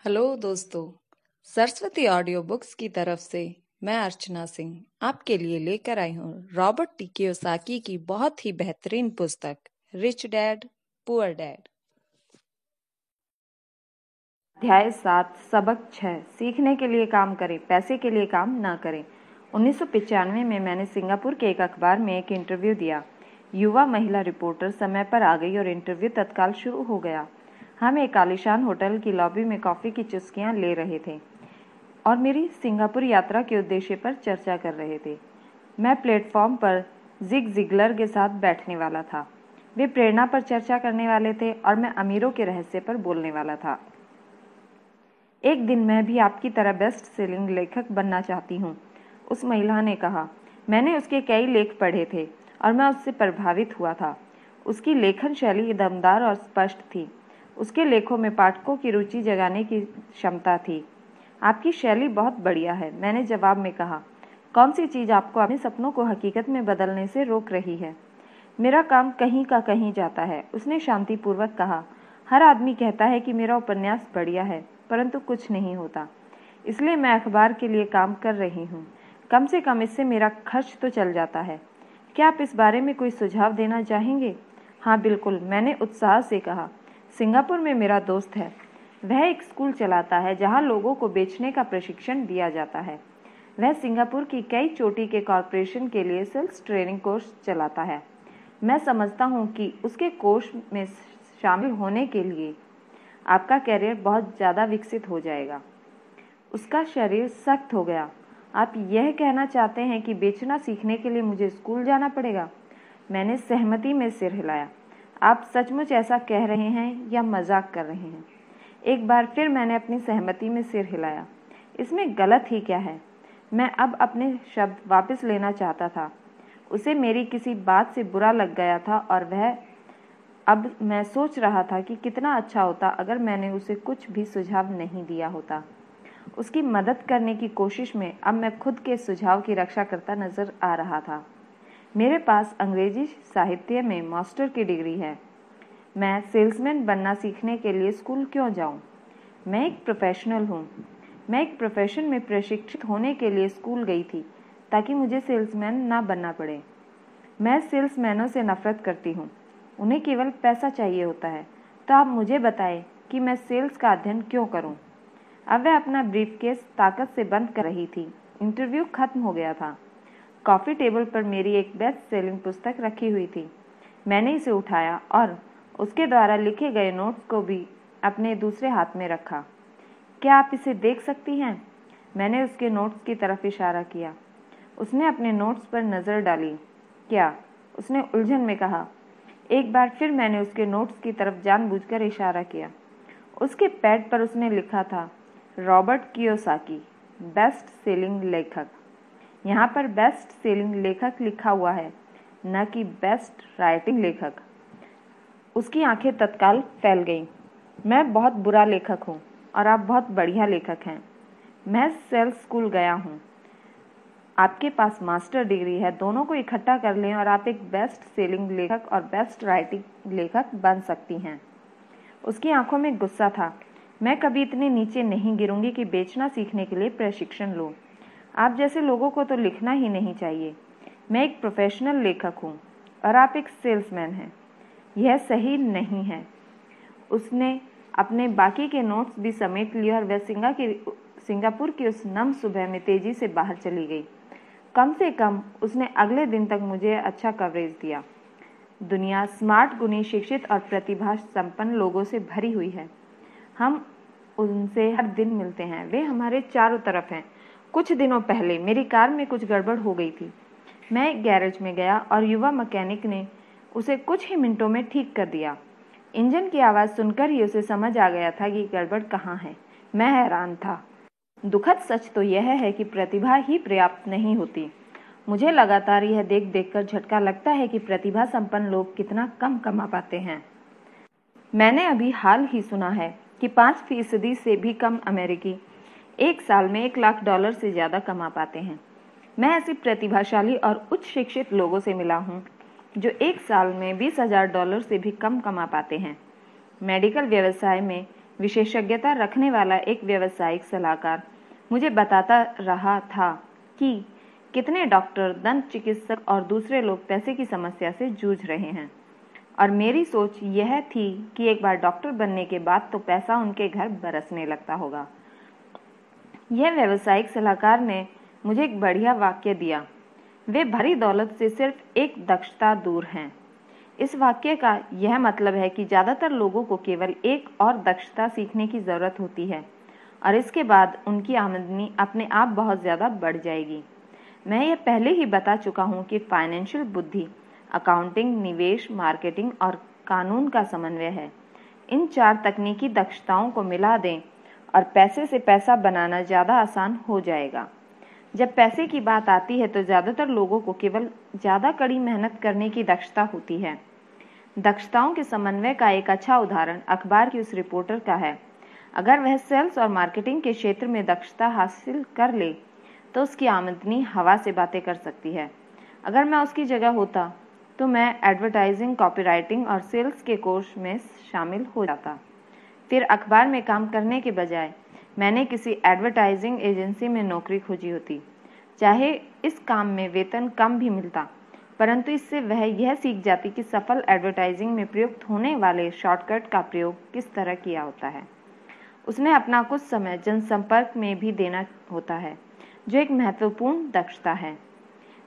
Hello दोस्तों, Saraswati audio books की तरफ से मैं अर्चना सिंह आपके लिए लेकर आई हूँ रॉबर्ट टी कियोसाकी की बहुत ही बेहतरीन पुस्तक रिच डैड पुअर डैड। अध्याय 7 सबक 6 सीखने के लिए काम करें, पैसे के लिए काम ना करें। 1995 में मैंने सिंगापुर के एक अखबार में एक इंटरव्यू दिया। युवा महिला रिपोर्टर समय पर आ गई और इंटरव्यू तत्काल शुरू हो गया। हम एक आलीशान होटल की लॉबी में कॉफ़ी की चुस्कियां ले रहे थे और मेरी सिंगापुर यात्रा के उद्देश्य पर चर्चा कर रहे थे। मैं प्लेटफॉर्म पर जिग जिगलर के साथ बैठने वाला था। वे प्रेरणा पर चर्चा करने वाले थे और मैं अमीरों के रहस्य पर बोलने वाला था। एक दिन मैं भी आपकी तरह बेस्ट सेलिंग लेखक बनना चाहती हूँ, उस महिला ने कहा। मैंने उसके कई लेख पढ़े थे और मैं उससे प्रभावित हुआ था। उसकी लेखन शैली दमदार और स्पष्ट थी। उसके लेखों में पाठकों की रुचि जगाने की क्षमता थी। आपकी शैली बहुत बढ़िया है, मैंने जवाब में कहा। कौन सी चीज़ आपको अपने सपनों को हकीकत में बदलने से रोक रही है? मेरा काम कहीं का कहीं जाता है, उसने शांतिपूर्वक कहा। हर आदमी कहता है कि मेरा उपन्यास बढ़िया है, परंतु कुछ नहीं होता। इसलिए मैं अखबार के लिए काम कर रही हूँ। कम से कम इससे मेरा खर्च तो चल जाता है। क्या आप इस बारे में कोई सुझाव देना चाहेंगे? हाँ बिल्कुल, मैंने उत्साह से कहा। सिंगापुर में मेरा दोस्त है। वह एक स्कूल चलाता है जहाँ लोगों को बेचने का प्रशिक्षण दिया जाता है। वह सिंगापुर की कई चोटी के कॉरपोरेशन के लिए सेल्स ट्रेनिंग कोर्स चलाता है। मैं समझता हूँ कि उसके कोर्स में शामिल होने के लिए आपका कैरियर बहुत ज़्यादा विकसित हो जाएगा। उसका शरीर सख्त हो गया। आप यह कहना चाहते हैं कि बेचना सीखने के लिए मुझे स्कूल जाना पड़ेगा? मैंने सहमति में सिर हिलाया। आप सचमुच ऐसा कह रहे हैं या मजाक कर रहे हैं? एक बार फिर मैंने अपनी सहमति में सिर हिलाया। इसमें गलत ही क्या है? मैं अब अपने शब्द वापस लेना चाहता था। उसे मेरी किसी बात से बुरा लग गया था और अब मैं सोच रहा था कि कितना अच्छा होता अगर मैंने उसे कुछ भी सुझाव नहीं दिया होता। उसकी मदद करने की कोशिश में अब मैं खुद के सुझाव की रक्षा करता नजर आ रहा था। मेरे पास अंग्रेजी साहित्य में मास्टर की डिग्री है। मैं सेल्समैन बनना सीखने के लिए स्कूल क्यों जाऊं? मैं एक प्रोफेशनल हूं। मैं एक प्रोफेशन में प्रशिक्षित होने के लिए स्कूल गई थी ताकि मुझे सेल्समैन ना बनना पड़े। मैं सेल्समैनों से नफरत करती हूँ। उन्हें केवल पैसा चाहिए होता है। तो आप मुझे बताएं कि मैं सेल्स का अध्ययन क्यों करूं? अब वह अपना ब्रीफकेस ताकत से बंद कर रही थी। इंटरव्यू खत्म हो गया था। कॉफ़ी टेबल पर मेरी एक बेस्ट सेलिंग पुस्तक रखी हुई थी। मैंने इसे उठाया और उसके द्वारा लिखे गए नोट्स को भी अपने दूसरे हाथ में रखा। क्या आप इसे देख सकती हैं? मैंने उसके नोट्स की तरफ इशारा किया। उसने अपने नोट्स पर नज़र डाली। क्या? उसने उलझन में कहा। एक बार फिर मैंने उसके नोट्स की तरफ जानबूझकर इशारा किया। उसके पैड पर उसने लिखा था, रॉबर्ट कियोसाकी, बेस्ट सेलिंग लेखक। यहाँ पर बेस्ट सेलिंग लेखक लिखा हुआ है, न कि बेस्ट राइटिंग लेखक। उसकी आंखें तत्काल फैल गईं। मैं बहुत बुरा लेखक हूँ और आप बहुत बढ़िया लेखक हैं। मैं सेल्स स्कूल गया हूँ। आपके पास मास्टर डिग्री है। दोनों को इकट्ठा कर लें और आप एक बेस्ट सेलिंग लेखक और बेस्ट राइटिंग लेखक बन सकती हैं। उसकी आंखों में गुस्सा था। मैं कभी इतने नीचे नहीं गिरूंगी कि बेचना सीखने के लिए प्रशिक्षण लूं। आप जैसे लोगों को तो लिखना ही नहीं चाहिए। मैं एक प्रोफेशनल लेखक हूं और आप एक सेल्समैन हैं। यह सही नहीं है। उसने अपने बाकी के नोट्स भी समेट लिए और वह सिंगापुर की उस नम सुबह में तेजी से बाहर चली गई। कम से कम उसने अगले दिन तक मुझे अच्छा कवरेज दिया। दुनिया स्मार्ट, गुणी, शिक्षित और प्रतिभा संपन्न लोगों से भरी हुई है। हम उनसे हर दिन मिलते हैं। वे हमारे चारों तरफ हैं। कुछ दिनों पहले मेरी कार में कुछ गड़बड़ हो गई थी। मैं एक गैरेज में गया और युवा मैकेनिक ने उसे कुछ ही मिनटों में ठीक कर दिया। इंजन की आवाज़ सुनकर ही उसे समझ आ गया था कि गड़बड़ कहाँ है। मैं हैरान था। दुखद सच तो यह है कि प्रतिभा ही पर्याप्त नहीं होती। मुझे लगातार यह देख देखकर झटका लगता है कि प्रतिभा संपन्न लोग कितना कम कमा पाते हैं। मैंने अभी हाल ही सुना है कि 5% से भी कम अमेरिकी एक साल में $1 लाख से ज़्यादा कमा पाते हैं। मैं ऐसे प्रतिभाशाली और उच्च शिक्षित लोगों से मिला हूँ जो एक साल में $20,000 से भी कम कमा पाते हैं। मेडिकल व्यवसाय में विशेषज्ञता रखने वाला एक व्यावसायिक सलाहकार मुझे बताता रहा था कि कितने डॉक्टर, दंत चिकित्सक और दूसरे लोग पैसे की समस्या से जूझ रहे हैं, और मेरी सोच यह थी कि एक बार डॉक्टर बनने के बाद तो पैसा उनके घर बरसने लगता होगा। यह व्यावसायिक सलाहकार ने मुझे एक बढ़िया वाक्य दिया, वे भारी दौलत से सिर्फ एक दक्षता दूर हैं। इस वाक्य का यह मतलब है कि ज़्यादातर लोगों को केवल एक और दक्षता सीखने की ज़रूरत होती है और इसके बाद उनकी आमदनी अपने आप बहुत ज़्यादा बढ़ जाएगी। मैं यह पहले ही बता चुका हूँ कि फाइनेंशियल बुद्धि अकाउंटिंग, निवेश, मार्केटिंग और कानून का समन्वय है। इन 4 तकनीकी दक्षताओं को मिला दें और पैसे से पैसा बनाना ज़्यादा आसान हो जाएगा। जब पैसे की बात आती है तो ज़्यादातर लोगों को केवल ज़्यादा कड़ी मेहनत करने की दक्षता होती है। दक्षताओं के समन्वय का एक अच्छा उदाहरण अखबार की उस रिपोर्टर का है। अगर वह सेल्स और मार्केटिंग के क्षेत्र में दक्षता हासिल कर ले तो उसकी आमदनी हवा से बातें कर सकती है। अगर मैं उसकी जगह होता तो मैं एडवर्टाइजिंग, कॉपीराइटिंग और सेल्स के कोर्स में शामिल हो जाता। फिर अखबार में काम करने के बजाय मैंने किसी एडवर्टाइजिंग एजेंसी में नौकरी खोजी होती। चाहे इस काम में वेतन कम भी मिलता, परंतु इससे वह यह सीख जाती कि सफल एडवर्टाइजिंग में प्रयुक्त होने वाले शॉर्टकट का प्रयोग किस तरह किया होता है। उसने अपना कुछ समय जनसंपर्क में भी देना होता है, जो एक महत्वपूर्ण दक्षता है।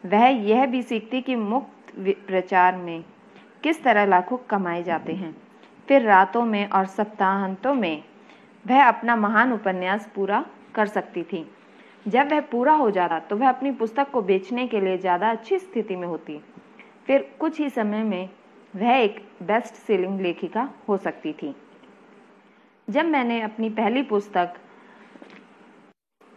वह यह भी सीखती कि मुफ्त प्रचार में किस तरह लाखों कमाए जाते हैं। फिर रातों में और सप्ताहांतों में वह अपना महान उपन्यास पूरा कर सकती थी। जब वह पूरा हो जाता तो वह अपनी पुस्तक को बेचने के लिए ज़्यादा अच्छी स्थिति में होती। फिर कुछ ही समय में वह एक बेस्ट सेलिंग लेखिका हो सकती थी। जब मैंने अपनी पहली पुस्तक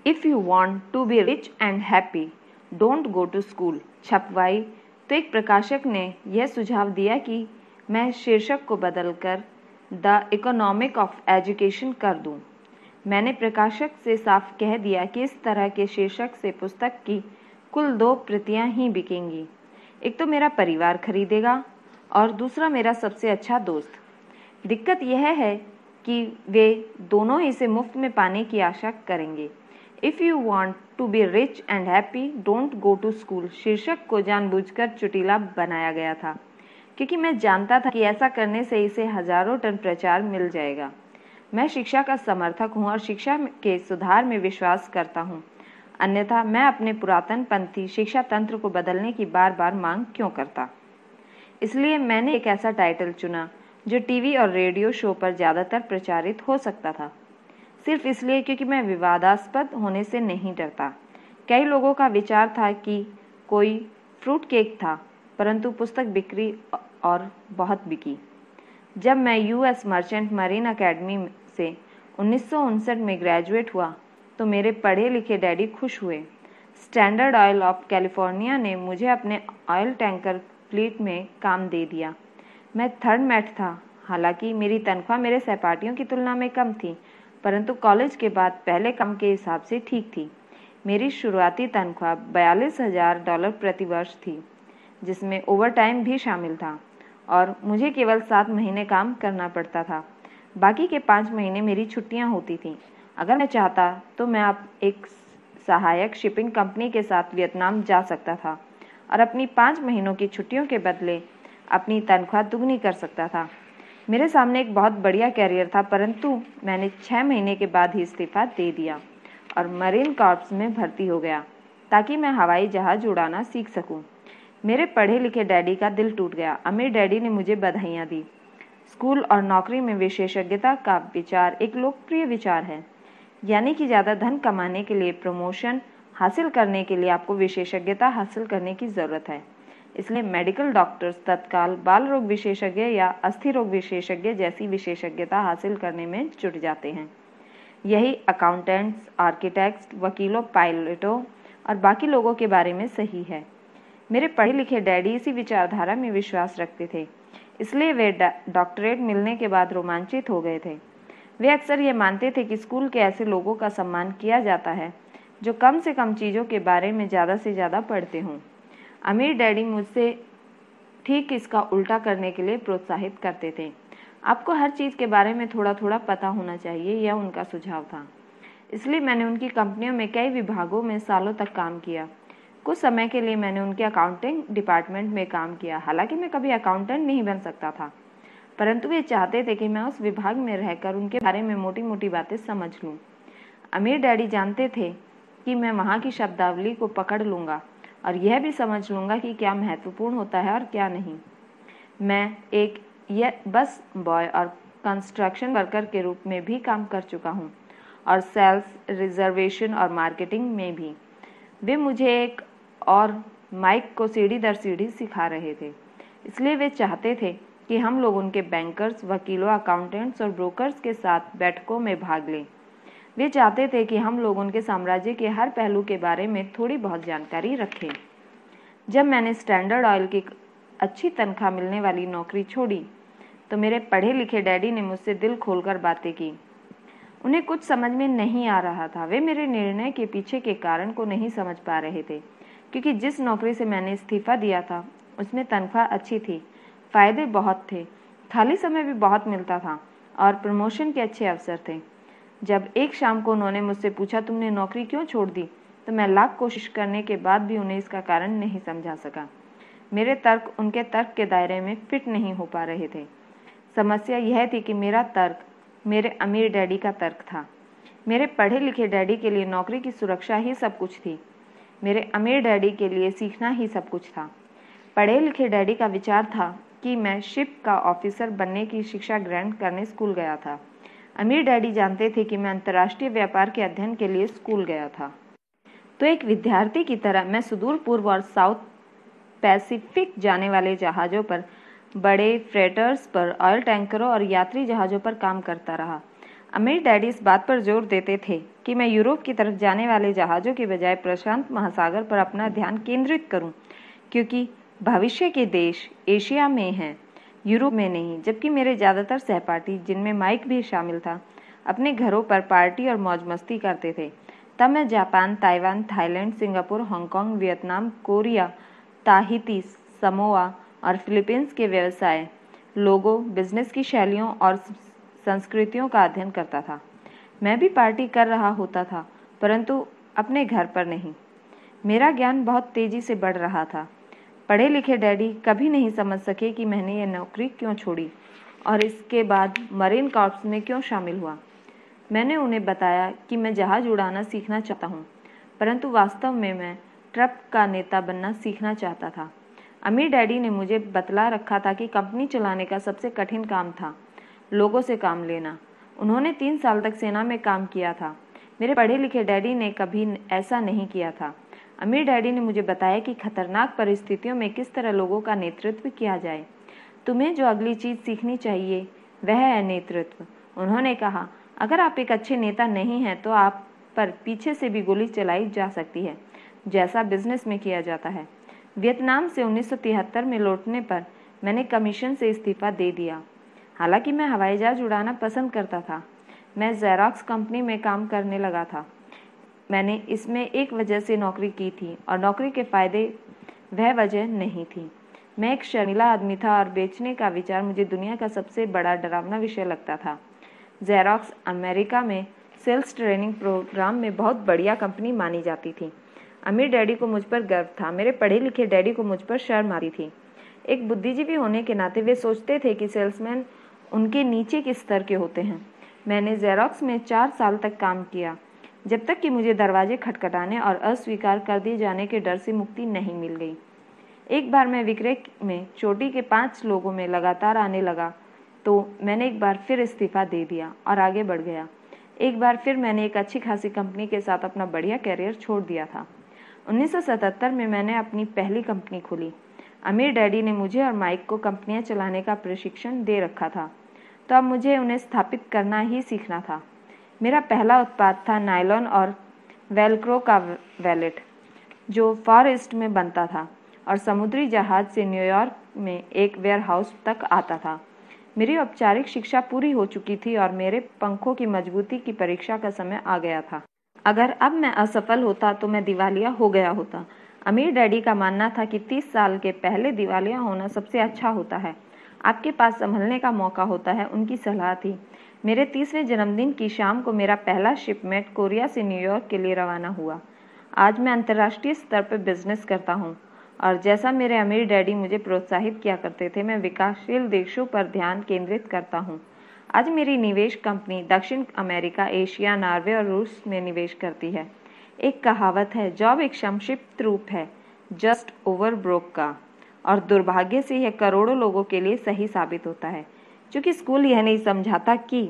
if you want to be rich and happy don't go to school छपवाई तो एक प्रकाशक ने यह सुझाव दिया कि मैं शीर्षक को बदलकर द इकोनॉमिक ऑफ एजुकेशन कर दूं। मैंने प्रकाशक से साफ कह दिया कि इस तरह के शीर्षक से पुस्तक की कुल 2 प्रतियां ही बिकेंगी। एक तो मेरा परिवार खरीदेगा और दूसरा मेरा सबसे अच्छा दोस्त। दिक्कत यह है कि वे दोनों इसे मुफ्त में पाने की आशा करेंगे। If you want to be rich and happy don't go to school शीर्षक को जानबूझकर चुटीला बनाया गया था, क्योंकि मैं जानता था कि ऐसा करने से इसे हजारों टन प्रचार मिल जाएगा। मैं शिक्षा का समर्थक हूँ और शिक्षा के सुधार में विश्वास करता हूँ, अन्यथा मैं अपने पुरातन पंथी शिक्षा तंत्र को बदलने की बार बार मांग क्यों करता। इसलिए मैंने एक ऐसा टाइटल चुना जो टीवी और रेडियो शो पर ज़्यादातर प्रचारित हो सकता था, सिर्फ इसलिए क्योंकि मैं विवादास्पद होने से नहीं डरता। कई लोगों का विचार था कि कोई फ्रूट केक था, परंतु पुस्तक बिक्री और बहुत बिकी। जब मैं यूएस मर्चेंट मरीन अकेडमी से 1959 में ग्रेजुएट हुआ तो मेरे पढ़े लिखे डैडी खुश हुए। स्टैंडर्ड ऑयल ऑफ कैलिफोर्निया ने मुझे अपने ऑयल टैंकर फ्लीट में काम दे दिया। मैं थर्ड मैट था। हालांकि मेरी तनख्वाह मेरे सहपाठियों की तुलना में कम थी, परंतु कॉलेज के बाद पहले काम के हिसाब से ठीक थी। मेरी शुरुआती तनख्वाह $42,000 प्रति वर्ष थी, जिसमें ओवरटाइम भी शामिल था, और मुझे केवल 7 महीने काम करना पड़ता था। बाकी के 5 महीने मेरी छुट्टियां होती थीं। अगर मैं चाहता तो मैं अब एक सहायक शिपिंग कंपनी के साथ वियतनाम जा सकता था और अपनी 5 महीनों की छुट्टियों के बदले अपनी तनख्वाह दुगनी कर सकता था। मेरे सामने एक बहुत बढ़िया कैरियर था, परंतु मैंने 6 महीने के बाद ही इस्तीफा दे दिया और मरीन कॉर्प्स में भर्ती हो गया ताकि मैं हवाई जहाज उड़ाना सीख सकूं। मेरे पढ़े लिखे डैडी का दिल टूट गया। अमीर डैडी ने मुझे बधाइयाँ दी। स्कूल और नौकरी में विशेषज्ञता का विचार एक लोकप्रिय विचार है, यानी कि ज़्यादा धन कमाने के लिए, प्रमोशन हासिल करने के लिए आपको विशेषज्ञता हासिल करने की ज़रूरत है। इसलिए मेडिकल डॉक्टर्स तत्काल बाल रोग विशेषज्ञ या अस्थि रोग विशेषज्ञ जैसी विशेषज्ञता हासिल करने में जुट जाते हैं। यही अकाउंटेंट्स, आर्किटेक्ट्स, वकीलों, पायलटों और बाकी लोगों के बारे में सही है। मेरे पढ़े लिखे डैडी इसी विचारधारा में विश्वास रखते थे, इसलिए वे डॉक्टरेट मिलने के बाद रोमांचित हो गए थे। वे अक्सर ये मानते थे कि स्कूल के ऐसे लोगों का सम्मान किया जाता है जो कम से कम चीज़ों के बारे में ज़्यादा से ज़्यादा पढ़ते हों। अमीर डैडी मुझसे ठीक इसका उल्टा करने के लिए प्रोत्साहित करते थे। आपको हर चीज़ के बारे में थोड़ा थोड़ा पता होना चाहिए, यह उनका सुझाव था। इसलिए मैंने उनकी कंपनियों में कई विभागों में सालों तक काम किया। कुछ समय के लिए मैंने उनके अकाउंटिंग डिपार्टमेंट में काम किया। हालांकि मैं कभी अकाउंटेंट नहीं बन सकता था, परंतु वे चाहते थे कि मैं उस विभाग में रहकर उनके बारे में मोटी मोटी बातें समझ लूँ। अमीर डैडी जानते थे कि मैं वहाँ की शब्दावली को पकड़ लूँगा और यह भी समझ लूँगा कि क्या महत्वपूर्ण होता है और क्या नहीं। मैं एक बस बॉय और कंस्ट्रक्शन वर्कर के रूप में भी काम कर चुका हूँ और सेल्स, रिजर्वेशन और मार्केटिंग में भी। वे मुझे एक और माइक को सीढ़ी दर सीढ़ी सिखा रहे थे। इसलिए वे चाहते थे कि हम लोग उनके बैंकर्स, वकीलों, अकाउंटेंट्स और ब्रोकर्स के साथ बैठकों में भाग लें। वे चाहते थे कि हम लोग उनके साम्राज्य के हर पहलू के बारे में थोड़ी बहुत जानकारी रखें। जब मैंने स्टैंडर्ड ऑयल की अच्छी तनख्वाह मिलने वाली नौकरी छोड़ी तो मेरे पढ़े लिखे डैडी ने मुझसे दिल खोलकर बातें की। उन्हें कुछ समझ में नहीं आ रहा था। वे मेरे निर्णय के पीछे के कारण को नहीं समझ पा रहे थे, क्योंकि जिस नौकरी से मैंने इस्तीफा दिया था उसमें तनख्वाह अच्छी थी, फ़ायदे बहुत थे, खाली समय भी बहुत मिलता था और प्रमोशन के अच्छे अवसर थे। जब एक शाम को उन्होंने मुझसे पूछा, तुमने नौकरी क्यों छोड़ दी, तो मैं लाख कोशिश करने के बाद भी उन्हें इसका कारण नहीं समझा सका। मेरे तर्क उनके तर्क के दायरे में फिट नहीं हो पा रहे थे। समस्या यह थी कि मेरा तर्क मेरे अमीर डैडी का तर्क था। मेरे पढ़े लिखे डैडी के लिए नौकरी की सुरक्षा ही सब कुछ थी। मेरे अमीर डैडी के लिए सीखना ही सब कुछ था। पढ़े लिखे डैडी का विचार था कि मैं शिप का ऑफिसर बनने की शिक्षा ग्रहण करने स्कूल गया था। अमीर डैडी जानते थे कि मैं अंतर्राष्ट्रीय व्यापार के अध्ययन के लिए स्कूल गया था। तो एक विद्यार्थी की तरह मैं सुदूर पूर्व और साउथ पैसिफिक जाने वाले जहाज़ों पर, बड़े फ्रेटर्स पर, ऑयल टैंकरों और यात्री जहाज़ों पर काम करता रहा। अमीर डैडी इस बात पर जोर देते थे कि मैं यूरोप की तरफ जाने वाले जहाज़ों के बजाय प्रशांत महासागर पर अपना ध्यान केंद्रित करूं, क्योंकि भविष्य के देश एशिया में हैं, यूरोप में नहीं। जबकि मेरे ज़्यादातर सहपाठी, जिनमें माइक भी शामिल था, अपने घरों पर पार्टी और मौज मस्ती करते थे। तब मैं Japan, Taiwan, Thailand, Singapore, Hong Kong, Vietnam, Korea, Tahiti, Samoa और फिलीपींस के व्यवसाय, लोगों, बिजनेस की शैलियों और संस्कृतियों का अध्ययन करता था। मैं भी पार्टी कर रहा होता था, परंतु अपने घर पर नहीं। मेरा ज्ञान बहुत तेजी से बढ़ रहा था। पढ़े लिखे डैडी कभी नहीं समझ सके कि मैंने यह नौकरी क्यों छोड़ी और इसके बाद मरीन कॉर्प्स में क्यों शामिल हुआ। मैंने उन्हें बताया कि मैं जहाज उड़ाना सीखना चाहता हूँ, परंतु वास्तव में मैं ट्रक का नेता बनना सीखना चाहता था। अमीर डैडी ने मुझे बतला रखा था कि कंपनी चलाने का सबसे कठिन काम था लोगों से काम लेना। उन्होंने 3 साल तक सेना में काम किया था। मेरे पढ़े लिखे डैडी ने कभी ऐसा नहीं किया था। अमीर डैडी ने मुझे बताया कि खतरनाक परिस्थितियों में किस तरह लोगों का नेतृत्व किया जाए। तुम्हें जो अगली चीज़ सीखनी चाहिए वह है नेतृत्व। उन्होंने कहा, अगर आप एक अच्छे नेता नहीं हैं तो आप पर पीछे से भी गोली चलाई जा सकती है, जैसा बिजनेस में किया जाता है। वियतनाम से 1973 में लौटने पर मैंने कमीशन से इस्तीफा दे दिया। हालांकि मैं हवाई जहाज उड़ाना पसंद करता था। मैं ज़ेरॉक्स कंपनी में काम करने लगा था। मैंने इसमें एक वजह से नौकरी की थी और नौकरी के फ़ायदे वह वजह नहीं थी। मैं एक शर्मीला आदमी था और बेचने का विचार मुझे दुनिया का सबसे बड़ा डरावना विषय लगता था। ज़ेरॉक्स अमेरिका में सेल्स ट्रेनिंग प्रोग्राम में बहुत बढ़िया कंपनी मानी जाती थी। अमीर डैडी को मुझ पर गर्व था। मेरे पढ़े लिखे डैडी को मुझ पर शर्म आती थी। एक बुद्धिजीवी होने के नाते वे सोचते थे कि सेल्समैन उनके नीचे के स्तर के होते हैं। मैंने ज़ेरॉक्स में 4 साल तक काम किया, जब तक कि मुझे दरवाजे खटखटाने और अस्वीकार कर दिए जाने के डर से मुक्ति नहीं मिल गई। एक बार मैं विक्रय में चोटी के 5 लोगों में लगातार आने लगा तो मैंने एक बार फिर इस्तीफा दे दिया और आगे बढ़ गया। एक बार फिर मैंने एक अच्छी खासी कंपनी के साथ अपना बढ़िया कैरियर छोड़ दिया था। 1977 में मैंने अपनी पहली कंपनी खोली। अमीर डैडी ने मुझे और माइक को कंपनियां चलाने का प्रशिक्षण दे रखा था, तो अब मुझे उन्हें स्थापित करना ही सीखना था। मेरा पहला उत्पाद था नायलॉन और वेलक्रो का वैलेट, जो फार ईस्ट में बनता था और समुद्री जहाज से न्यूयॉर्क में एक वेयरहाउस तक आता था। मेरी औपचारिक शिक्षा पूरी हो चुकी थी और मेरे पंखों की मजबूती की परीक्षा का समय आ गया था। अगर अब मैं असफल होता तो मैं दिवालिया हो गया होता। अमीर डैडी का मानना था कि 30 साल के पहले दिवालिया होना सबसे अच्छा होता है आपके पास संभलने का मौका होता है, उनकी सलाह थी। मेरे 30वें जन्मदिन की शाम को मेरा पहला शिपमेंट कोरिया से न्यूयॉर्क के लिए रवाना हुआ। आज मैं अंतर्राष्ट्रीय स्तर पर बिजनेस करता हूँ और जैसा मेरे अमीर डैडी मुझे प्रोत्साहित किया करते थे, मैं विकासशील देशों पर ध्यान केंद्रित करता हूँ। आज मेरी निवेश कंपनी दक्षिण अमेरिका, एशिया, नॉर्वे और रूस में निवेश करती है। एक कहावत है, जॉब एक संक्षिप्त रूप है जस्ट ओवर ब्रोक का, और दुर्भाग्य से यह करोड़ों लोगों के लिए सही साबित होता है। क्योंकि स्कूल यह नहीं समझाता कि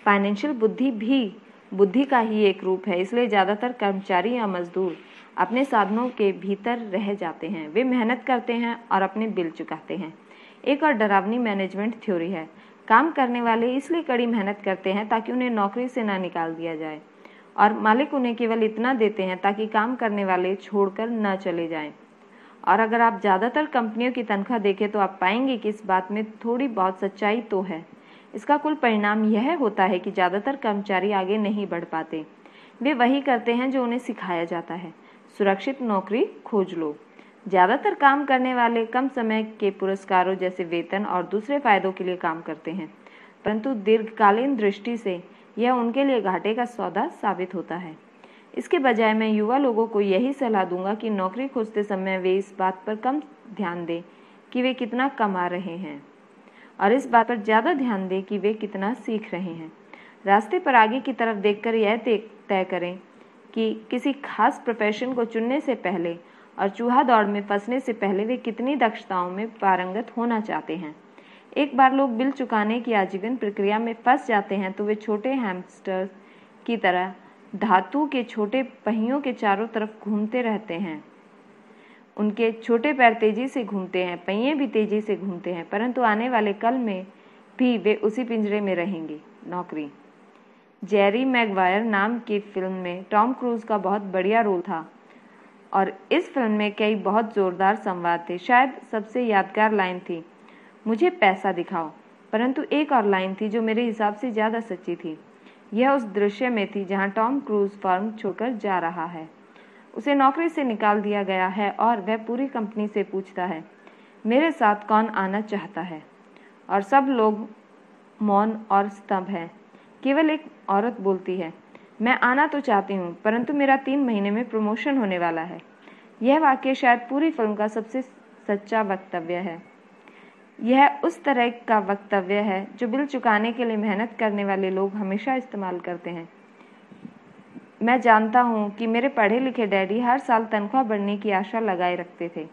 फाइनेंशियल बुद्धि भी बुद्धि का ही एक रूप है, इसलिए ज़्यादातर कर्मचारी या मजदूर अपने साधनों के भीतर रह जाते हैं। वे मेहनत करते हैं और अपने बिल चुकाते हैं। एक और डरावनी मैनेजमेंट थ्योरी है, काम करने वाले इसलिए कड़ी मेहनत करते हैं ताकि उन्हें नौकरी से ना निकाल दिया जाए, और मालिक उन्हें केवल इतना देते हैं ताकि काम करने वाले छोड़कर न चले जाएं। और अगर आप ज़्यादातर कंपनियों की तनख्वाह देखें तो आप पाएंगे कि इस बात में थोड़ी बहुत सच्चाई तो है। इसका कुल परिणाम यह होता है कि ज़्यादातर कर्मचारी आगे नहीं बढ़ पाते। वे वही करते हैं जो उन्हें सिखाया जाता है, सुरक्षित नौकरी खोज लो। ज़्यादातर काम करने वाले कम समय के पुरस्कारों जैसे वेतन और दूसरे फायदों के लिए काम करते हैं, परंतु दीर्घकालीन दृष्टि से यह उनके लिए घाटे का सौदा साबित होता है। इसके बजाय मैं युवा लोगों को यही सलाह दूंगा कि नौकरी खोजते समय वे इस बात पर कम ध्यान दें कि वे कितना कमा रहे हैं और इस बात पर ज़्यादा ध्यान दें कि वे कितना सीख रहे हैं। रास्ते पर आगे की तरफ देखकर यह तय करें कि किसी खास प्रोफेशन को चुनने से पहले और चूहा दौड़ में फंसने से पहले वे कितनी दक्षताओं में पारंगत होना चाहते हैं। एक बार लोग बिल चुकाने की आजीवन प्रक्रिया में फंस जाते हैं तो वे छोटे हैमस्टर की तरह धातु के छोटे पहियों के चारों तरफ घूमते रहते हैं। उनके छोटे पैर तेजी से घूमते हैं, पहिए भी तेजी से घूमते हैं, परंतु आने वाले कल में भी वे उसी पिंजरे में रहेंगे, नौकरी। जेरी मैगवायर नाम की फिल्म में टॉम क्रूज का बहुत बढ़िया रोल था और इस फिल्म में कई बहुत जोरदार संवाद थे। शायद सबसे यादगार लाइन थी, मुझे पैसा दिखाओ, परंतु एक और लाइन थी जो मेरे हिसाब से ज़्यादा सच्ची थी। यह उस दृश्य में थी जहां टॉम क्रूज फर्म छोड़कर जा रहा है। उसे नौकरी से निकाल दिया गया है और वह पूरी कंपनी से पूछता है, मेरे साथ कौन आना चाहता है? और सब लोग मौन और स्तब्ध हैं। केवल एक औरत बोलती है, मैं आना तो चाहती हूँ, परंतु मेरा 3 महीने में प्रमोशन होने वाला है। यह वाक्य शायद पूरी फिल्म का सबसे सच्चा वक्तव्य है। यह उस तरह का वक्तव्य है जो बिल चुकाने के लिए मेहनत करने वाले लोग हमेशा इस्तेमाल करते हैं। मैं जानता हूँ कि मेरे पढ़े लिखे डैडी हर साल तनख्वाह बढ़ने की आशा लगाए रखते थे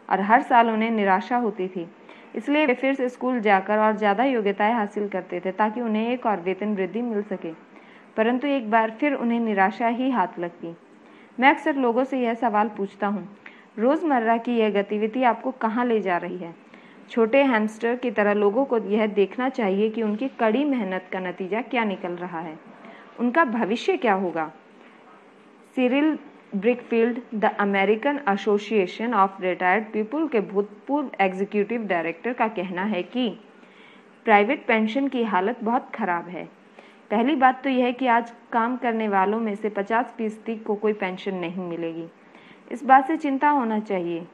और हर साल उन्हें निराशा होती थी, इसलिए वे फिर से स्कूल जाकर और ज़्यादा योग्यताएं हासिल करते थे ताकि उन्हें एक और वेतन वृद्धि मिल सके, परंतु एक बार फिर उन्हें निराशा ही हाथ लगती। मैं अक्सर लोगों से यह सवाल पूछता हूँ, रोज़मर्रा की यह गतिविधि आपको कहाँ ले जा रही है? छोटे हैमस्टर की तरह लोगों को यह देखना चाहिए कि उनकी कड़ी मेहनत का नतीजा क्या निकल रहा है, उनका भविष्य क्या होगा। Cyril Brickfield, the American Association of Retired People के भूतपूर्व एग्जीक्यूटिव डायरेक्टर का कहना है कि प्राइवेट पेंशन की हालत बहुत खराब है। पहली बात तो यह है कि आज काम करने वालों में से 50% को कोई पेंशन नहीं मिलेगी। इस बात से चिंता होना चाहिए,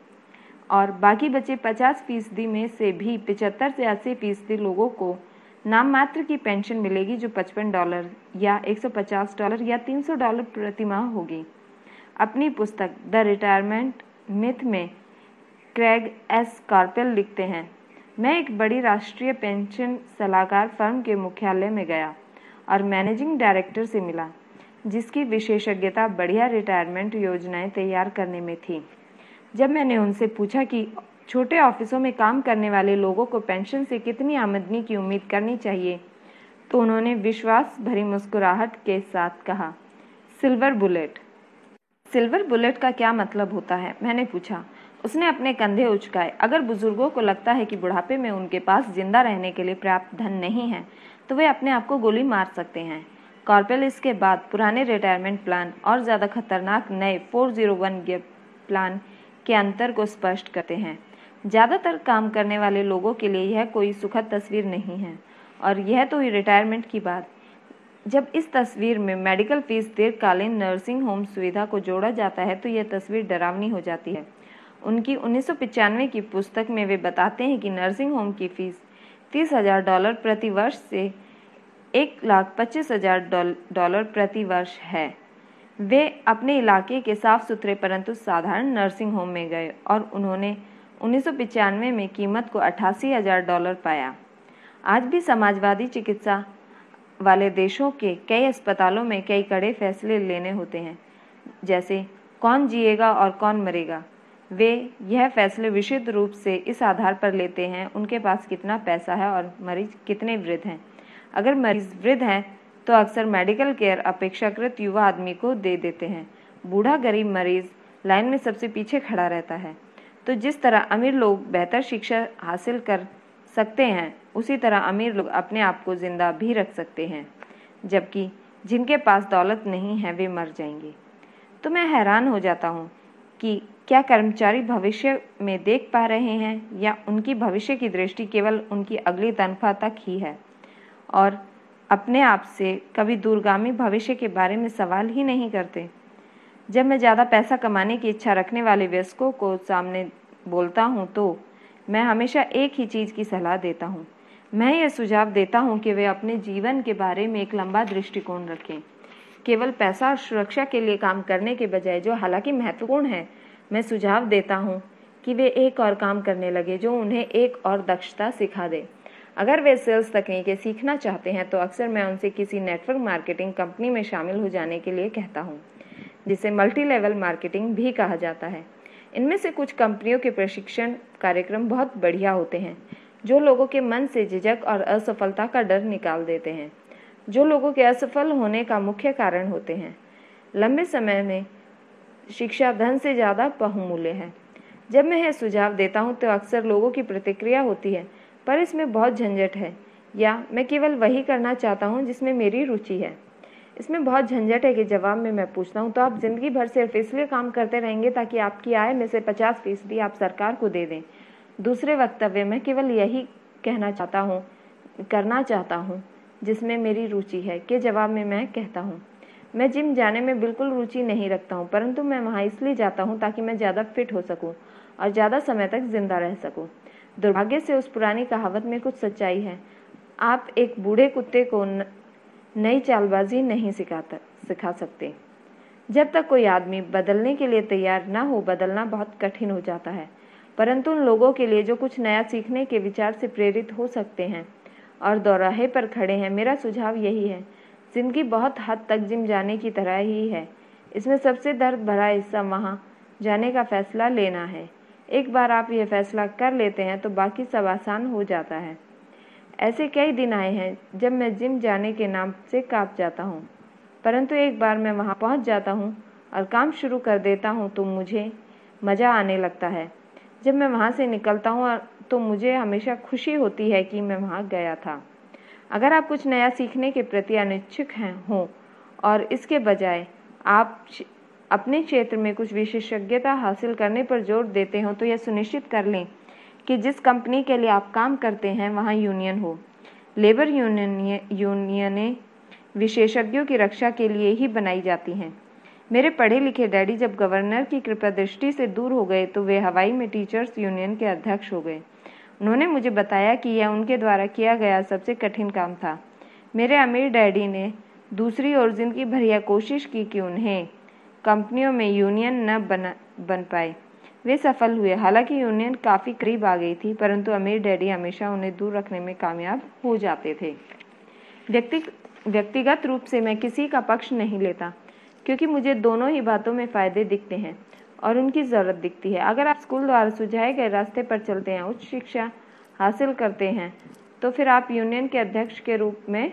और बाकी बचे 50% में से भी 75 से 80% लोगों को नाम मात्र की पेंशन मिलेगी, जो $55 या $150 या $300 प्रति माह होगी। अपनी पुस्तक द रिटायरमेंट मिथ में क्रेग एस कार्पेल लिखते हैं, मैं एक बड़ी राष्ट्रीय पेंशन सलाहकार फर्म के मुख्यालय में गया और मैनेजिंग डायरेक्टर से मिला, जिसकी विशेषज्ञता बढ़िया रिटायरमेंट योजनाएं तैयार करने में थी। जब मैंने उनसे पूछा कि छोटे ऑफिसों में काम करने वाले लोगों को पेंशन से कितनी आमदनी की उम्मीद करनी चाहिए, तो उन्होंने विश्वास भरी मुस्कुराहट के साथ कहा, सिल्वर बुलेट। सिल्वर बुलेट का क्या मतलब होता है? मैंने पूछा। उसने अपने कंधे उचकाए। अगर बुजुर्गों को लगता है कि बुढ़ापे में उनके पास जिंदा रहने के लिए पर्याप्त धन नहीं है, तो वे अपने आप को गोली मार सकते हैं। कॉर्पेल इसके बाद पुराने रिटायरमेंट प्लान और ज़्यादा खतरनाक नए 401 गियर प्लान के अंतर को स्पष्ट करते हैं। ज़्यादातर काम करने वाले लोगों के लिए यह कोई सुखद तस्वीर नहीं है, और यह तो रिटायरमेंट की बात। जब इस तस्वीर में मेडिकल फीस, दीर्घकालीन नर्सिंग होम सुविधा को जोड़ा जाता है तो यह तस्वीर डरावनी हो जाती है। उनकी 1995 की पुस्तक में वे बताते हैं कि नर्सिंग होम की फीस $30,000 प्रति वर्ष से $1,25,000 प्रति वर्ष है। वे अपने इलाके के साफ सुथरे परंतु साधारण नर्सिंग होम में गए और उन्होंने 1995 में कीमत को $88,000 पाया। आज भी समाजवादी चिकित्सा वाले देशों के कई अस्पतालों में कई कड़े फैसले लेने होते हैं, जैसे कौन जिएगा और कौन मरेगा। वे यह फैसले विशुद्ध रूप से इस आधार पर लेते हैं उनके पास कितना पैसा है और मरीज कितने वृद्ध हैं। अगर मरीज वृद्ध हैं तो अक्सर मेडिकल केयर अपेक्षाकृत युवा आदमी को दे देते हैं। बूढ़ा गरीब मरीज लाइन में सबसे पीछे खड़ा रहता है। तो जिस तरह अमीर लोग बेहतर शिक्षा हासिल कर सकते हैं, उसी तरह अमीर लोग अपने आप को जिंदा भी रख सकते हैं, जबकि जिनके पास दौलत नहीं है वे मर जाएंगे। तो मैं हैरान हो जाता हूँ कि क्या कर्मचारी भविष्य में देख पा रहे हैं या उनकी भविष्य की दृष्टि केवल उनकी अगली तनख्वाह तक ही है और अपने आप से कभी दूरगामी भविष्य के बारे में सवाल ही नहीं करते। जब मैं ज़्यादा पैसा कमाने की इच्छा रखने वाले वयस्कों को सामने बोलता हूँ तो मैं हमेशा एक ही चीज़ की सलाह देता हूँ। मैं यह सुझाव देता हूँ कि वे अपने जीवन के बारे में एक लंबा दृष्टिकोण रखें। केवल पैसा और सुरक्षा के लिए काम करने के बजाय, जो हालांकि महत्वपूर्ण है, मैं सुझाव देता हूँ कि वे एक और काम करने लगे जो उन्हें एक और दक्षता सिखा दे। अगर वे सेल्स तकनीकें सीखना चाहते हैं तो अक्सर मैं उनसे किसी नेटवर्क मार्केटिंग कंपनी में शामिल हो जाने के लिए कहता हूँ, जिसे मल्टी लेवल मार्केटिंग भी कहा जाता है। इनमें से कुछ कंपनियों के प्रशिक्षण कार्यक्रम बहुत बढ़िया होते हैं, जो लोगों के मन से झिझक और असफलता का डर निकाल देते हैं, जो लोगों के असफल होने का मुख्य कारण होते हैं। लंबे समय में शिक्षा धन से ज़्यादा बहुमूल्य है। जब मैं यह सुझाव देता हूँ तो अक्सर लोगों की प्रतिक्रिया होती है, पर इसमें बहुत झंझट है, या मैं केवल वही करना चाहता हूँ जिसमें मेरी रुचि है। इसमें बहुत झंझट है कि जवाब में मैं पूछता हूँ, तो आप जिंदगी भर सिर्फ इसलिए काम करते रहेंगे ताकि आपकी आय में से 50% आप सरकार को दे दें। दूसरे वक्तव्य में केवल यही करना चाहता हूँ जिसमें मेरी रुचि है के जवाब में मैं कहता हूँ, मैं जिम जाने में बिल्कुल रुचि नहीं रखता हूँ, परंतु मैं वहाँ इसलिए जाता हूँ ताकि मैं ज़्यादा फिट हो सकूँ और ज़्यादा समय तक जिंदा रह सकूँ। दुर्भाग्य से उस पुरानी कहावत में कुछ सच्चाई है। आप एक बूढ़े कुत्ते को नई चालबाजी नहीं सिखा सकते। जब तक कोई आदमी बदलने के लिए तैयार न हो, बदलना बहुत कठिन हो जाता है। परंतु उन लोगों के लिए जो कुछ नया सीखने के विचार से प्रेरित हो सकते हैं और दोराहे पर खड़े हैं, मेरा सुझाव यही है। जिंदगी बहुत हद तक जिम जाने की तरह ही है। इसमें सबसे दर्द भरा हिस्सा वहाँ जाने का फैसला लेना है। एक बार आप यह फैसला कर लेते हैं तो बाकी सब आसान हो जाता है। ऐसे कई दिन आए हैं जब मैं जिम जाने के नाम से कांप जाता हूँ, परंतु एक बार मैं वहाँ पहुँच जाता हूँ और काम शुरू कर देता हूँ तो मुझे मज़ा आने लगता है। जब मैं वहाँ से निकलता हूँ तो मुझे हमेशा खुशी होती है कि मैं वहाँ गया था। अगर आप कुछ नया सीखने के प्रति अनिच्छुक हों और इसके बजाय आप अपने क्षेत्र में कुछ विशेषज्ञता हासिल करने पर जोर देते हो, तो यह सुनिश्चित कर लें कि जिस कंपनी के लिए आप काम करते हैं वहाँ यूनियन हो। लेबर यूनियनें विशेषज्ञों की रक्षा के लिए ही बनाई जाती हैं। मेरे पढ़े लिखे डैडी जब गवर्नर की कृपा दृष्टि से दूर हो गए तो वे हवाई में टीचर्स यूनियन के अध्यक्ष हो गए। उन्होंने मुझे बताया कि यह उनके द्वारा किया गया सबसे कठिन काम था। मेरे अमीर डैडी ने दूसरी ओर जिंदगी भर यह कोशिश की कि उन्हें कंपनियों में यूनियन न बन पाए। वे सफल हुए। हालांकि यूनियन काफ़ी करीब आ गई थी, परंतु अमीर डैडी हमेशा उन्हें दूर रखने में कामयाब हो जाते थे। व्यक्तिगत रूप से मैं किसी का पक्ष नहीं लेता, क्योंकि मुझे दोनों ही बातों में फ़ायदे दिखते हैं और उनकी ज़रूरत दिखती है। अगर आप स्कूल द्वारा सुझाए गए रास्ते पर चलते हैं, उच्च शिक्षा हासिल करते हैं, तो फिर आप यूनियन के अध्यक्ष के रूप में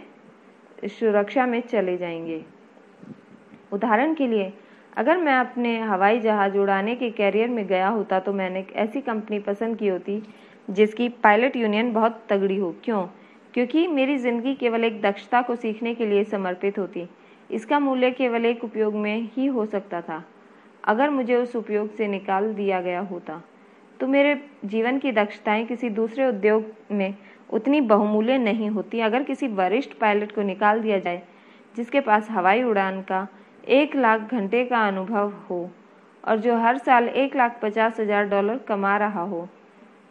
सुरक्षा में चले जाएंगे। उदाहरण के लिए, अगर मैं अपने हवाई जहाज़ उड़ाने के कैरियर में गया होता तो मैंने एक ऐसी कंपनी पसंद की होती जिसकी पायलट यूनियन बहुत तगड़ी हो। क्यों? क्योंकि मेरी ज़िंदगी केवल एक दक्षता को सीखने के लिए समर्पित होती। इसका मूल्य केवल एक उपयोग में ही हो सकता था। अगर मुझे उस उपयोग से निकाल दिया गया होता तो मेरे जीवन की दक्षताएं किसी दूसरे उद्योग में उतनी बहुमूल्य नहीं होती। अगर किसी वरिष्ठ पायलट को निकाल दिया जाए जिसके पास हवाई उड़ान का 1 लाख घंटे का अनुभव हो और जो हर साल $1,50,000 कमा रहा हो,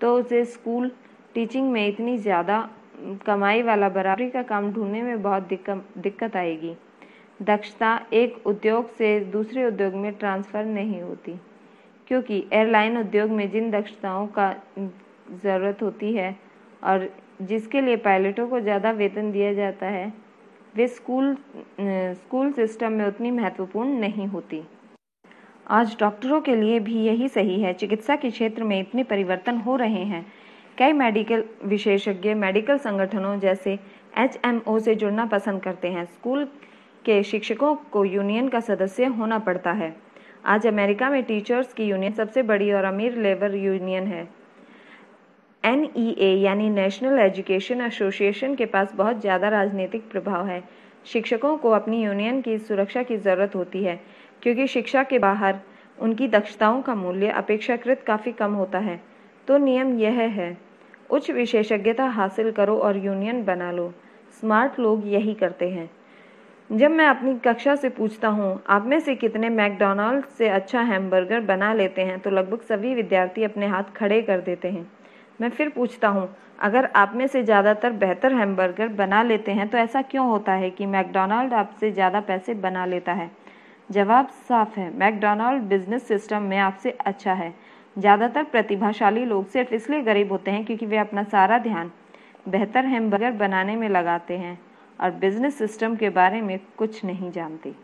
तो उसे स्कूल टीचिंग में इतनी ज़्यादा कमाई वाला बराबरी का काम ढूंढने में बहुत दिक्कत आएगी। दक्षता एक उद्योग से दूसरे उद्योग में ट्रांसफ़र नहीं होती, क्योंकि एयरलाइन उद्योग में जिन दक्षताओं का ज़रूरत होती है और जिसके लिए पायलटों को ज़्यादा वेतन दिया जाता है, वे स्कूल सिस्टम में उतनी महत्वपूर्ण नहीं होती। आज डॉक्टरों के लिए भी यही सही है। चिकित्सा के क्षेत्र में इतने परिवर्तन हो रहे हैं। कई मेडिकल विशेषज्ञ मेडिकल संगठनों जैसे HMO से जुड़ना पसंद करते हैं। स्कूल के शिक्षकों को यूनियन का सदस्य होना पड़ता है। आज अमेरिका में टीचर्स की यूनियन सबसे बड़ी और अमीर लेबर यूनियन है। NEA यानी नेशनल एजुकेशन एसोसिएशन के पास बहुत ज़्यादा राजनीतिक प्रभाव है। शिक्षकों को अपनी यूनियन की सुरक्षा की ज़रूरत होती है, क्योंकि शिक्षा के बाहर उनकी दक्षताओं का मूल्य अपेक्षाकृत काफ़ी कम होता है। तो नियम यह है, उच्च विशेषज्ञता हासिल करो और यूनियन बना लो। स्मार्ट लोग यही करते हैं। जब मैं अपनी कक्षा से पूछता हूँ, आप में से कितने मैकडॉनल्ड्स से अच्छा हैमबर्गर बना लेते हैं, तो लगभग सभी विद्यार्थी अपने हाथ खड़े कर देते हैं। मैं फिर पूछता हूँ, अगर आप में से ज़्यादातर बेहतर हैमबर्गर बना लेते हैं, तो ऐसा क्यों होता है कि मैकडॉनल्ड आपसे ज़्यादा पैसे बना लेता है? जवाब साफ है, मैकडॉनल्ड बिजनेस सिस्टम में आपसे अच्छा है। ज़्यादातर प्रतिभाशाली लोग सिर्फ इसलिए गरीब होते हैं क्योंकि वे अपना सारा ध्यान बेहतर हैमबर्गर बनाने में लगाते हैं और बिजनेस सिस्टम के बारे में कुछ नहीं जानते।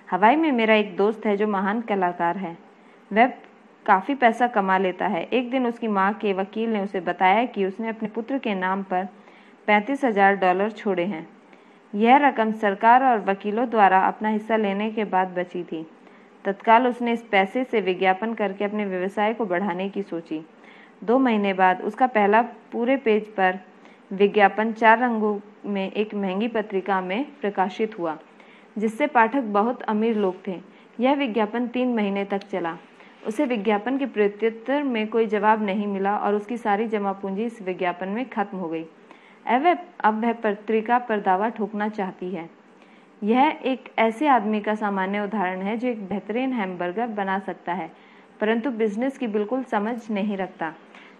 हवाई में मेरा एक दोस्त है जो महान कलाकार है। वह काफ़ी पैसा कमा लेता है। एक दिन उसकी माँ के वकील ने उसे बताया कि उसने अपने पुत्र के नाम पर $35,000 छोड़े हैं। यह रकम सरकार और वकीलों द्वारा अपना हिस्सा लेने के बाद बची थी। तत्काल उसने इस पैसे से विज्ञापन करके अपने व्यवसाय को बढ़ाने की सोची। 2 महीने बाद उसका पहला पूरे पेज पर विज्ञापन 4 रंगों में एक महंगी पत्रिका में प्रकाशित हुआ, जिससे पाठक बहुत अमीर लोग थे। यह विज्ञापन 3 महीने तक चला। उसे विज्ञापन के प्रत्युत्तर में कोई जवाब नहीं मिला और उसकी सारी जमा पूंजी इस विज्ञापन में खत्म हो गई। अब वह पत्रिका पर दावा ठोकना चाहती है। यह एक ऐसे आदमी का सामान्य उदाहरण है जो एक बेहतरीन हैमबर्गर बना सकता है, परंतु बिजनेस की बिल्कुल समझ नहीं रखता।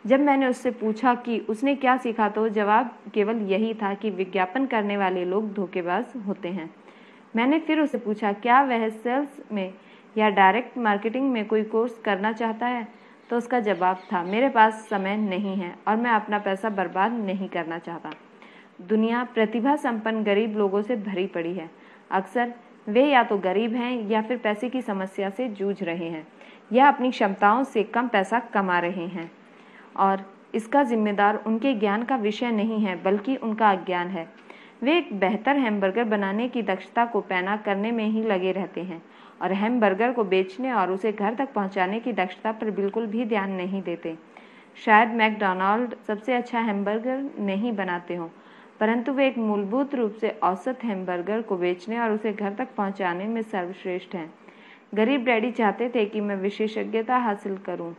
जब मैंने उससे पूछा कि उसने क्या सीखा, तो जवाब केवल यही था कि विज्ञापन करने वाले लोग धोखेबाज होते हैं। मैंने फिर उससे पूछा, क्या वह सेल्स में या डायरेक्ट मार्केटिंग में कोई कोर्स करना चाहता है? तो उसका जवाब था, मेरे पास समय नहीं है और मैं अपना पैसा बर्बाद नहीं करना चाहता। दुनिया प्रतिभा संपन्न गरीब लोगों से भरी पड़ी है। अक्सर वे या तो गरीब हैं या फिर पैसे की समस्या से जूझ रहे हैं या अपनी क्षमताओं से कम पैसा कमा रहे हैं, और इसका जिम्मेदार उनके ज्ञान का विषय नहीं है बल्कि उनका अज्ञान है। वे एक बेहतर हैमबर्गर बनाने की दक्षता को पैना करने में ही लगे रहते हैं और हैमबर्गर को बेचने और उसे घर तक पहुंचाने की दक्षता पर बिल्कुल भी ध्यान नहीं देते। शायद मैकडॉनल्ड सबसे अच्छा हैमबर्गर नहीं बनाते हों, परंतु वे एक मूलभूत रूप से औसत हैमबर्गर को बेचने और उसे घर तक पहुंचाने में सर्वश्रेष्ठ हैं। गरीब डैडी चाहते थे कि मैं विशेषज्ञता हासिल करूं।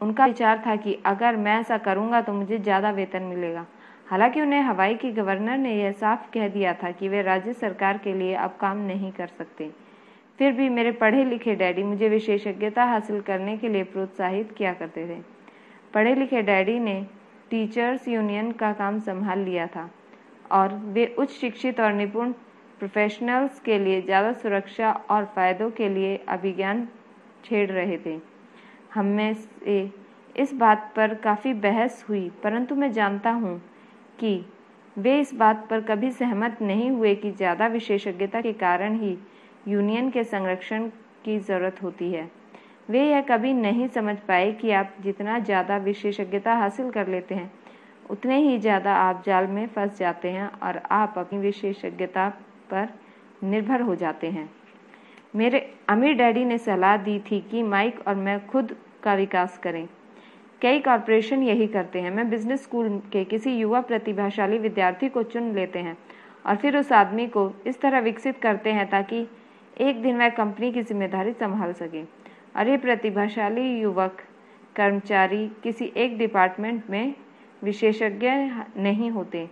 उनका विचार था कि अगर मैं ऐसा करूंगा तो मुझे ज़्यादा वेतन मिलेगा। हालांकि उन्हें हवाई के गवर्नर ने यह साफ कह दिया था कि वे राज्य सरकार के लिए अब काम नहीं कर सकते। फिर भी मेरे पढ़े लिखे डैडी मुझे विशेषज्ञता हासिल करने के लिए प्रोत्साहित किया करते थे। पढ़े लिखे डैडी ने टीचर्स यूनियन का काम संभाल लिया था और वे उच्च शिक्षित और निपुण प्रोफेशनल्स के लिए ज़्यादा सुरक्षा और फ़ायदों के लिए अभिज्ञान छेड़ रहे थे। हममें से इस बात पर काफ़ी बहस हुई, परंतु मैं जानता हूँ कि वे इस बात पर कभी सहमत नहीं हुए कि ज़्यादा विशेषज्ञता के कारण ही यूनियन के संरक्षण की ज़रूरत होती है। वे यह कभी नहीं समझ पाए कि आप जितना ज़्यादा विशेषज्ञता हासिल कर लेते हैं, उतने ही ज़्यादा आप जाल में फंस जाते हैं और आप अपनी विशेषज्ञता पर निर्भर हो जाते हैं। मेरे अमीर डैडी ने सलाह दी थी कि माइक और मैं खुद का विकास करें। कई कॉरपोरेशन यही करते हैं। मैं बिजनेस स्कूल के किसी युवा प्रतिभाशाली विद्यार्थी को चुन लेते हैं और फिर उस आदमी को इस तरह विकसित करते हैं ताकि एक दिन वह कंपनी की जिम्मेदारी संभाल सके। और ये प्रतिभाशाली युवक कर्मचारी किसी एक डिपार्टमेंट में विशेषज्ञ नहीं होते।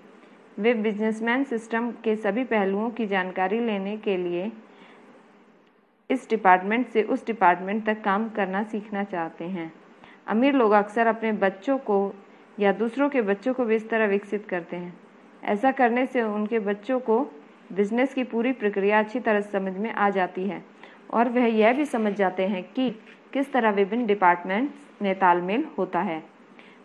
वे बिजनेसमैन सिस्टम के सभी पहलुओं की जानकारी लेने के लिए इस डिपार्टमेंट से उस डिपार्टमेंट तक काम करना सीखना चाहते हैं। अमीर लोग अक्सर अपने बच्चों को या दूसरों के बच्चों को भी इस तरह विकसित करते हैं। ऐसा करने से उनके बच्चों को बिजनेस की पूरी प्रक्रिया अच्छी तरह समझ में आ जाती है और वह यह भी समझ जाते हैं कि किस तरह विभिन्न डिपार्टमेंट्स में तालमेल होता है।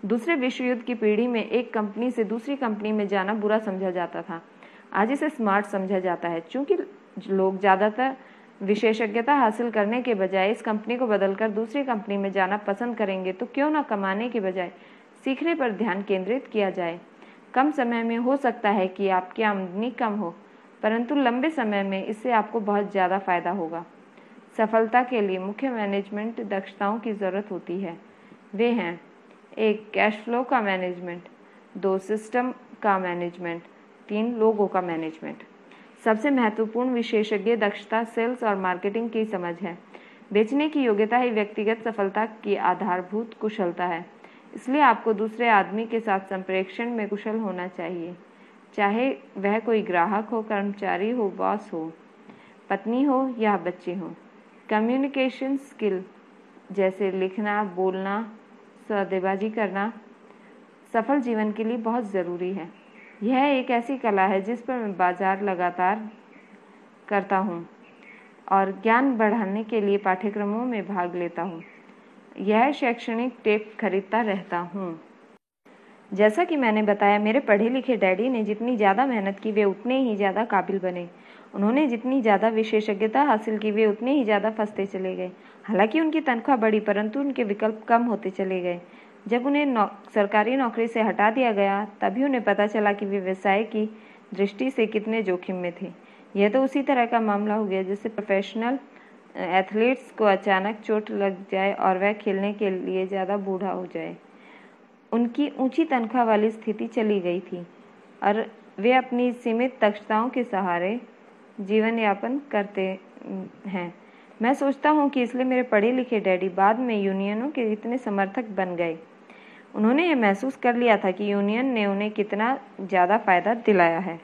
दूसरे विश्व युद्ध की पीढ़ी में एक कंपनी से दूसरी कंपनी में जाना बुरा समझा जाता था। आज इसे स्मार्ट समझा जाता है। चूंकि लोग ज़्यादातर विशेषज्ञता हासिल करने के बजाय इस कंपनी को बदलकर दूसरी कंपनी में जाना पसंद करेंगे, तो क्यों न कमाने के बजाय सीखने पर ध्यान केंद्रित किया जाए। कम समय में हो सकता है कि आपकी आमदनी कम हो, परंतु लंबे समय में इससे आपको बहुत ज़्यादा फायदा होगा। सफलता के लिए मुख्य मैनेजमेंट दक्षताओं की ज़रूरत होती है। वे हैं: 1. कैश फ्लो का मैनेजमेंट, 2. सिस्टम का मैनेजमेंट, 3. लोगों का मैनेजमेंट। सबसे महत्वपूर्ण विशेषज्ञ दक्षता सेल्स और मार्केटिंग की समझ है। बेचने की योग्यता ही व्यक्तिगत सफलता की आधारभूत कुशलता है। इसलिए आपको दूसरे आदमी के साथ संप्रेषण में कुशल होना चाहिए, चाहे वह कोई ग्राहक हो, कर्मचारी हो, बॉस हो, पत्नी हो या बच्चे हो। कम्युनिकेशन स्किल जैसे लिखना, बोलना, सौदेबाजी करना सफल जीवन के लिए बहुत ज़रूरी है। यह एक ऐसी कला है जिस पर मैं बाजार लगातार करता हूँ और ज्ञान बढ़ाने के लिए पाठ्यक्रमों में भाग लेता हूँ। यह शैक्षणिक टेप खरीदता रहता हूँ। जैसा कि मैंने बताया, मेरे पढ़े लिखे डैडी ने जितनी ज़्यादा मेहनत की वे उतने ही ज़्यादा काबिल बने। उन्होंने जितनी ज़्यादा विशेषज्ञता हासिल की वे उतने ही ज़्यादा फंसते चले गए। हालांकि उनकी तनख्वाह बढ़ी, परंतु उनके विकल्प कम होते चले गए। जब उन्हें सरकारी नौकरी से हटा दिया गया, तभी उन्हें पता चला कि वे व्यवसाय की दृष्टि से कितने जोखिम में थे। यह तो उसी तरह का मामला हो गया जैसे प्रोफेशनल एथलीट्स को अचानक चोट लग जाए और वह खेलने के लिए ज़्यादा बूढ़ा हो जाए। उनकी ऊंची तनख्वाह वाली स्थिति चली गई थी और वे अपनी सीमित दक्षताओं के सहारे जीवन यापन करते हैं। मैं सोचता हूँ कि इसलिए मेरे पढ़े लिखे डैडी बाद में यूनियनों के इतने समर्थक बन गए। उन्होंने ये महसूस कर लिया था कि यूनियन ने उन्हें कितना ज़्यादा फायदा दिलाया है।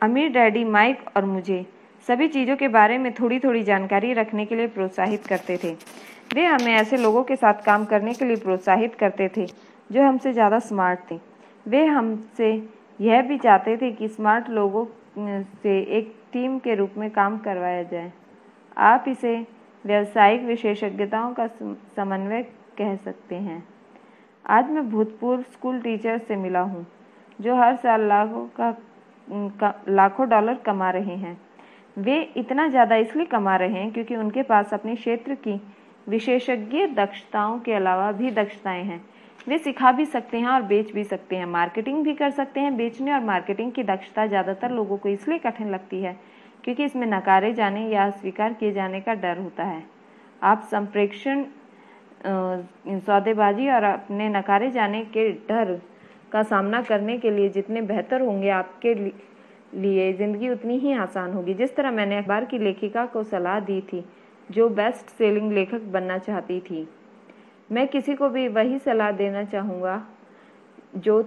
अमीर डैडी माइक और मुझे सभी चीज़ों के बारे में थोड़ी थोड़ी जानकारी रखने के लिए प्रोत्साहित करते थे। वे हमें ऐसे लोगों के साथ काम करने के लिए प्रोत्साहित करते थे जो हमसे ज़्यादा स्मार्ट थे। वे हमसे यह भी चाहते थे कि स्मार्ट लोगों से एक टीम के रूप में काम करवाया जाए। आप इसे व्यावसायिक विशेषज्ञताओं का समन्वय कह सकते हैं। आज मैं भूतपूर्व स्कूल टीचर से मिला हूँ जो हर साल लाखों डॉलर कमा रहे हैं। वे इतना ज़्यादा इसलिए कमा रहे हैं क्योंकि उनके पास अपने क्षेत्र की विशेषज्ञ दक्षताओं के अलावा भी दक्षताएं हैं। वे सिखा भी सकते हैं और बेच भी सकते हैं, मार्केटिंग भी कर सकते हैं। बेचने और मार्केटिंग की दक्षता ज़्यादातर लोगों को इसलिए कठिन लगती है क्योंकि इसमें नकारे जाने या अस्वीकार किए जाने का डर होता है। आप संप्रेषण, सौदेबाजी और अपने नकारे जाने के डर का सामना करने के लिए जितने बेहतर होंगे, आपके लिए ज़िंदगी उतनी ही आसान होगी। जिस तरह मैंने अखबार की लेखिका को सलाह दी थी जो बेस्ट सेलिंग लेखक बनना चाहती थी, मैं किसी को भी वही सलाह देना चाहूँगा जो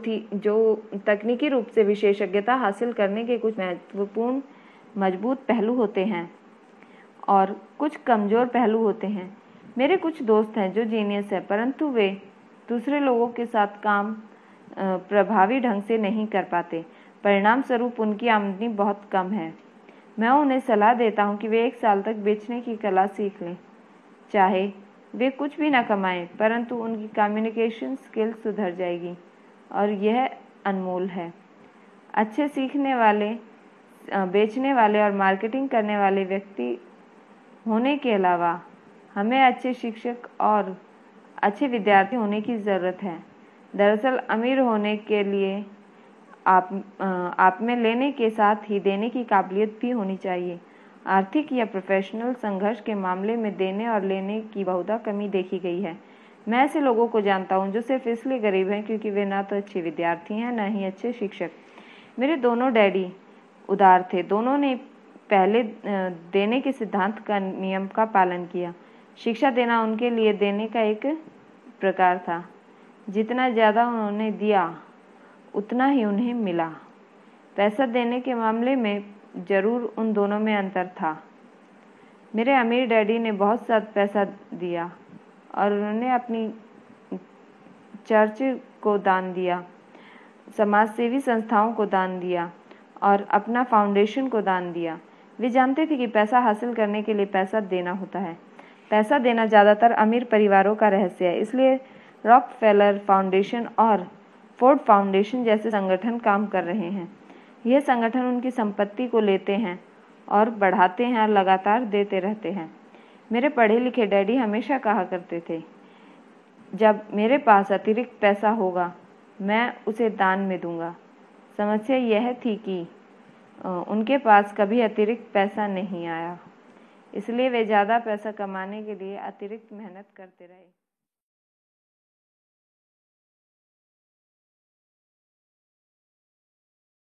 तकनीकी रूप से विशेषज्ञता हासिल करने के कुछ महत्वपूर्ण मजबूत पहलू होते हैं और कुछ कमज़ोर पहलू होते हैं। मेरे कुछ दोस्त हैं जो जीनियस है, परंतु वे दूसरे लोगों के साथ काम प्रभावी ढंग से नहीं कर पाते। परिणाम स्वरूप उनकी आमदनी बहुत कम है। मैं उन्हें सलाह देता हूं कि वे 1 साल तक बेचने की कला सीख लें। चाहे वे कुछ भी ना कमाएं, परंतु उनकी कम्युनिकेशन स्किल सुधर जाएगी और यह अनमोल है। अच्छे सीखने वाले, बेचने वाले और मार्केटिंग करने वाले व्यक्ति होने के अलावा हमें अच्छे शिक्षक और अच्छे विद्यार्थी होने की ज़रूरत है। दरअसल अमीर होने के लिए आप में लेने के साथ ही देने की काबिलियत भी होनी चाहिए। आर्थिक या प्रोफेशनल संघर्ष के मामले में देने और लेने की बहुधा कमी देखी गई है। मैं ऐसे लोगों को जानता हूं जो सिर्फ इसलिए गरीब हैं क्योंकि वे ना तो अच्छे विद्यार्थी हैं ना ही अच्छे शिक्षक। मेरे दोनों डैडी उदार थे। दोनों ने पहले देने के सिद्धांत का नियम का पालन किया। शिक्षा देना उनके लिए देने का एक प्रकार था। जितना ज़्यादा उन्होंने दिया उतना ही उन्हें मिला। पैसा देने के मामले में ज़रूर उन दोनों में अंतर था। मेरे अमीर डैडी ने बहुत सा पैसा दिया और उन्होंने अपनी चर्च को दान दिया। समाजसेवी संस्थाओं को दान दिया और अपना फाउंडेशन को दान दिया। वे जानते थे कि पैसा हासिल करने के लिए पैसा देना होता है। पैसा देना ज़्यादातर अमीर परिवारों का रहस्य है, इसलिए रॉकफेलर फाउंडेशन और फोर्ड फाउंडेशन जैसे संगठन काम कर रहे हैं। यह संगठन उनकी संपत्ति को लेते हैं और बढ़ाते हैं और लगातार देते रहते हैं। मेरे पढ़े लिखे डैडी हमेशा कहा करते थे, जब मेरे पास अतिरिक्त पैसा होगा मैं उसे दान में दूंगा। समस्या यह थी कि उनके पास कभी अतिरिक्त पैसा नहीं आया, इसलिए वे ज़्यादा पैसा कमाने के लिए अतिरिक्त मेहनत करते रहे।